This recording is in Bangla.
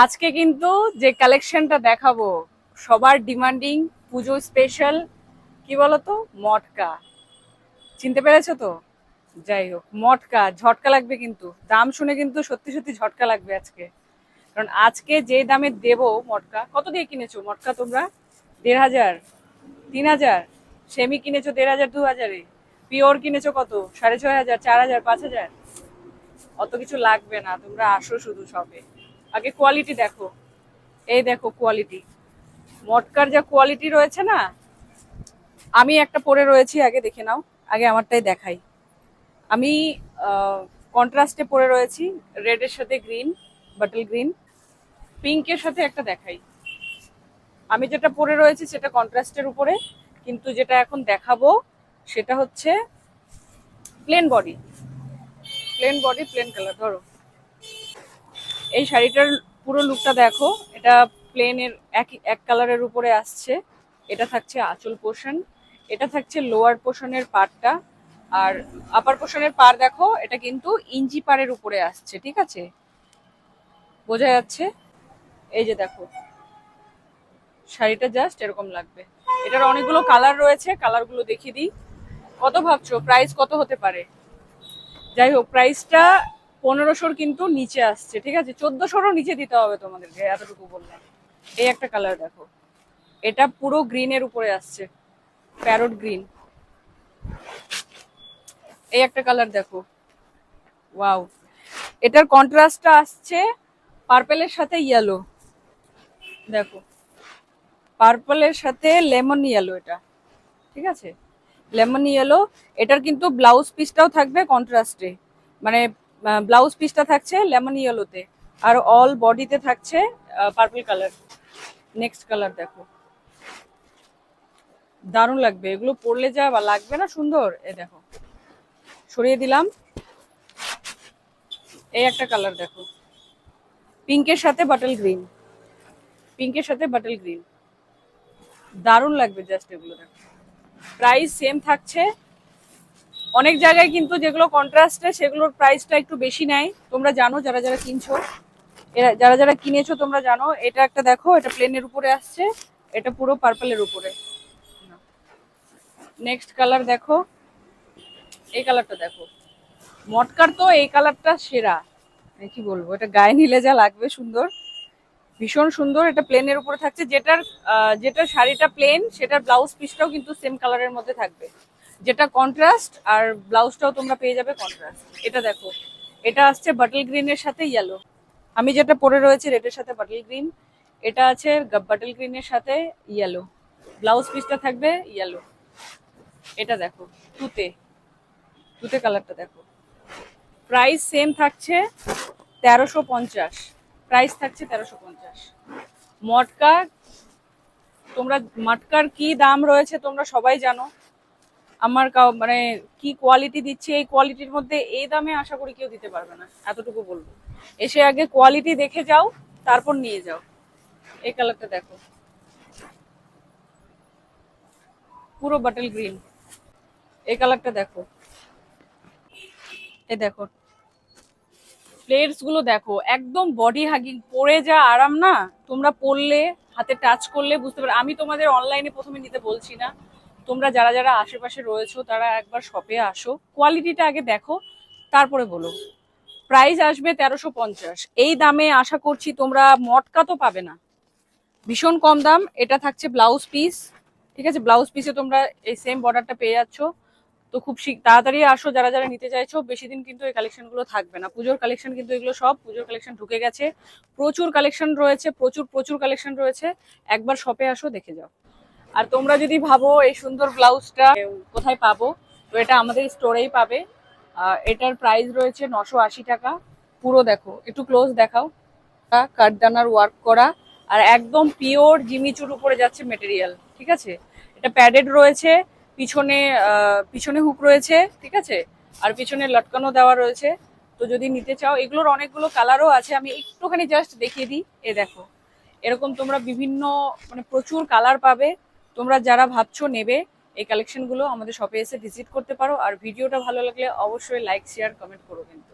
আজকে কিন্তু যে কালেকশনটা দেখাবো সবার ডিমান্ডিং, পুজো স্পেশাল, কি বলতো, মটকা। চিনতে পেরেছো তো? যাই হোক, মটকা ঝটকা লাগবে, কিন্তু দাম শুনে কিন্তু সত্যি সত্যি ঝটকা লাগবে আজকে। কারণ আজকে যে দামে দেবো মটকা, কত দিয়ে কিনেছো মটকা তোমরা? 1,500, 3,000? সেমি কিনেছো 1,500, 2,000-এ। পিওর কিনেছো কত? 6,500, 4,000, 5,000? অত কিছু লাগবে না, তোমরা আসো শুধু শপে। আগে কোয়ালিটি দেখো। এই দেখো কোয়ালিটি, মটকার যা কোয়ালিটি রয়েছে না। আমি একটা পরে রয়েছি, আগে দেখে নাও। আগে আমারটাই দেখাই। আমি কন্ট্রাস্টে পরে রয়েছি, রেডের সাথে গ্রিন, বাটল গ্রিন। পিঙ্কের সাথে একটা দেখাই। আমি যেটা পরে রয়েছি সেটা কন্ট্রাস্টের উপরে, কিন্তু যেটা এখন দেখাবো সেটা হচ্ছে plain body. Plain body, plain colour. ধরো এই শাড়িটার পুরো লুকটা দেখো। এটা প্লেনের এক কালারের উপরে আসছে। এটা থাকছে আঁচল পোর্শন, এটা থাকছে লোয়ার পোর্শনের পাড়টা, আর আপার পোর্শনের পাড় দেখো, এটা কিন্তু ইঞ্চি পাড়ের উপরে আসছে। ঠিক আছে, বোঝা যাচ্ছে? এই যে দেখো, শাড়িটা জাস্ট এরকম লাগবে। এটার অনেকগুলো কালার রয়েছে, কালারগুলো দেখিয়ে দিই। কত ভাবছো প্রাইস কত হতে পারে? যাই হোক, প্রাইসটা 1500-র কিন্তু নিচে আসছে। ঠিক আছে, 1400-রও নিচে দিতে হবে তোমাদেরকে, এতটুকু বললাম। এই একটা কালার দেখো, এটা পুরো গ্রিনের উপরে আসছে, প্যারট গ্রিন। এই একটা কালার দেখো, ওয়াও। এটার কন্ট্রাস্টটা আসছে পার্পেলের সাথে ইয়েলো। দেখো, পার্পলের সাথে লেমন ইয়েলো এটা। ঠিক আছে, লেমন ইয়েলো। এটার কিন্তু ব্লাউজ পিসটাও থাকবে কন্ট্রাস্টে, মানে ব্লাউজ পিসটা থাকছে লেমন ইয়েলোতে, আর অল বডিতে থাকছে পার্পল কালার। নেক্সট কালার দেখো, দারুণ লাগবে এগুলো পরলে, যা বা লাগবে না সুন্দর। এ দেখো, সরিয়ে দিলাম। এই একটা কালার দেখো, পিঙ্কের সাথে বাটল গ্রিন। পিঙ্কের সাথে বাটল গ্রিন, দারুণ লাগবে জাস্ট এগুলো দেখো। প্রাইস সেম থাকছে। অনেক জায়গায় কিন্তু যেগুলো কন্ট্রাস্টে সেগুলোর প্রাইসটা একটু বেশি নেয়, তোমরা জানো যারা যারা কিনছো। এরা যারা যারা কিনেছো তোমরা জানো। এটা একটা দেখো, এটা প্লেনের উপরে আসছে, এটা পুরো পার্পলের উপরে। নেক্সট কালার দেখো, এই কালারটা দেখো। মটকার তো এই কালারটা সেরা, কি বলবো, এটা গায়ে নিলে যা লাগবে সুন্দর, ভীষণ সুন্দর। এটা প্লেনের উপরে থাকছে, যেটা শাড়িটা প্লেন সেটার ব্লাউজ পিসটাও কিন্তু সেম কালারের মধ্যে থাকবে, যেটা কন্ট্রাস্ট, আর ব্লাউজটাও তোমরা পেয়ে যাবে কন্ট্রাস্ট। এটা দেখো, এটা আসছে বাটল গ্রিনের সাথে ইয়েলো। আমি যেটা পরে রয়েছে রেডের সাথে বাটল গ্রিন, এটা আছে বাটল গ্রিনের সাথে ইয়েলো, ব্লাউজ পিসটা থাকবে ইয়েলো। এটা দেখো, তুতে, তুতে কালারটা দেখো। প্রাইস সেম থাকছে 1350। প্রাইস থাকছে 1350। মটকা, তোমরা মটকার কি দাম রয়েছে তোমরা সবাই জানো। আমার মানে কি কোয়ালিটি দিচ্ছে, এই কোয়ালিটির মধ্যে এই দামে আশা করি কেউ দিতে পারবে না, এতটুকু বলবো। এসে আগে কোয়ালিটি দেখে যাও, তারপর নিয়ে যাও। এই কালারটা দেখো, পুরো বাটল গ্রিন। এই কালারটা দেখো, এই দেখো, প্লেটস গুলো দেখো, একদম বডি হাগিং, পরে যা আরাম না। তোমরা পরলে, হাতে টাচ করলে বুঝতে পারবে। আমি তোমাদের অনলাইনে প্রথমে নিতে বলছি না, তোমরা যারা যারা আশেপাশে রয়েছো তারা একবার শপে আসো, কোয়ালিটিটা আগে দেখো, তারপরে বলো। প্রাইস আসবে 1350। এই দামে আশা করছি তোমরা মটকা তো পাবে না, ভীষণ কম দাম। এটা থাকছে ব্লাউজ পিস। ঠিক আছে, ব্লাউজ পিসে তোমরা এই সেম বর্ডারটা পেয়ে যাচ্ছ। তো খুব তাড়াতাড়ি আসো যারা যারা নিতে চাইছো, বেশি দিন কিন্তু এই কালেকশন গুলো থাকবে না। পুজোর কালেকশন কিন্তু এগুলো সব পুজোর কালেকশন ঢুকে গেছে। প্রচুর কালেকশন রয়েছে, প্রচুর প্রচুর কালেকশন রয়েছে। একবার শপে আসো, দেখে যাও। আর তোমরা যদি ভাবো এই সুন্দর ব্লাউজটা কোথায় পাবো, তো এটা আমাদের স্টোরেই পাবে। এটার প্রাইস রয়েছে 980 টাকা। পুরো দেখো, একটু ক্লোজ দেখাও, কাঠদানার ওয়ার্ক করা, আর একদম পিওর জিমিচুর উপরে যাচ্ছে মেটেরিয়াল। ঠিক আছে, এটা প্যাডেড রয়েছে, পিছনে পিছনে হুক রয়েছে। ঠিক আছে, আর পিছনে লটকানো দেওয়া রয়েছে। তো যদি নিতে চাও, এগুলোর অনেকগুলো কালারও আছে, আমি একটুখানি জাস্ট দেখিয়ে দিই। এ দেখো, এরকম তোমরা বিভিন্ন, মানে প্রচুর কালার পাবে। তোমরা যারা ভাবছো নেবে, এই কালেকশনগুলো আমাদের শপে এসে ভিজিট করতে পারো। আর ভিডিওটা ভালো লাগলে অবশ্যই লাইক, শেয়ার, কমেন্ট করো কিন্তু।